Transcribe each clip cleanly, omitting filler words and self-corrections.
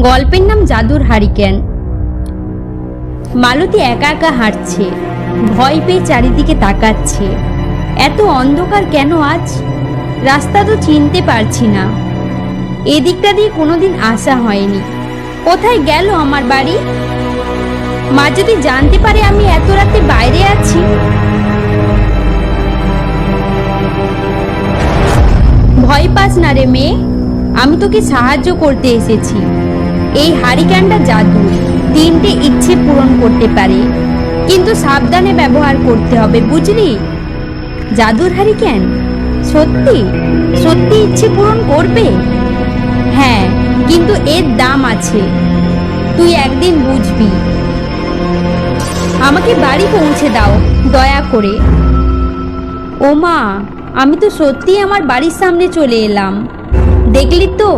গল্পের নাম জাদুর হারিকেন। মালতী একা একা হাঁটছে, ভয় পেয়ে চারিদিকে তাকাচ্ছে। এত অন্ধকার কেন আজ? রাস্তা তো চিনতে পারছি না। এদিকটা দিয়ে কোনোদিন আসা হয়নি। কোথায় গেল আমার বাড়ি? মা যদি জানতে পারে আমি এত রাতে বাইরে আছি। ভয় পাস না রে মেয়ে, আমি তোকে সাহায্য করতে এসেছি। এই হারিকেনটা জাদু, 3টে ইচ্ছে পূরণ করতে পারে, কিন্তু সাবধানে ব্যবহার করতে হবে, বুঝলি? জাদুর হারিকেন সত্যি সত্যি ইচ্ছে পূরণ করবে? হ্যাঁ, কিন্তু এর দাম আছে, তুই একদিন বুঝবি। আমাকে বাড়ি পৌঁছে দাও দয়া করে। ও মা, আমি তো সত্যি আমার বাড়ির সামনে চলে এলাম। দেখলি তো,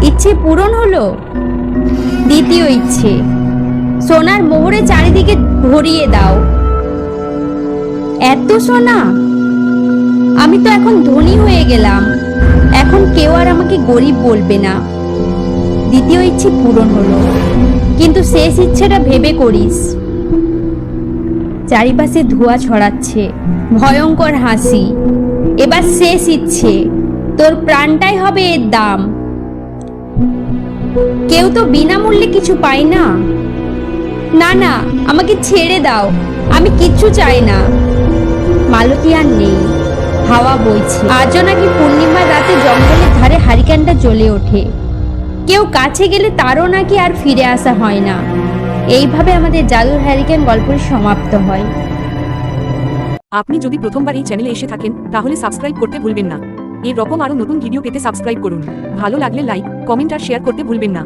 ইচ্ছে পূরণ হলো। দ্বিতীয় ইচ্ছে, সোনার মোহরে চারিদিকে ভরিয়ে দাও। এত সোনা? আমি তো এখন ধনী হয়ে গেলাম, এখন কেউ আর আমাকে গরিব বলবে না। দ্বিতীয় ইচ্ছে পূরণ হলো, কিন্তু শেষ ইচ্ছেটা ভেবে করিস। চারিপাশে ধোঁয়া ছড়াচ্ছে, ভয়ঙ্কর হাসি। এবার শেষ ইচ্ছে, তোর প্রাণটাই হবে এর দাম। কেউ তো বিনামূল্যে কিছু পায় না। না না, আমাকে ছেড়ে দাও, আমি কিচ্ছু চাই না। মালতী আর নেই, হাওয়া বইছে। আজও নাকি পূর্ণিমার রাতে জঙ্গলের ধারে হারিকেনটা জ্বলে ওঠে। কেউ কাছে গেলে তারও নাকি আর ফিরে আসা হয় না। এইভাবে আমাদের জাদুর হ্যারিকেন গল্পটি সমাপ্ত হয়। আপনি যদি প্রথমবার এই চ্যানেলে এসে থাকেন তাহলে সাবস্ক্রাইব করতে ভুলবেন না। এরকম আরো নতুন ভিডিও পেতে সাবস্ক্রাইব করুন। ভালো লাগলে লাইক, কমেন্ট আর শেয়ার করতে ভুলবেন না।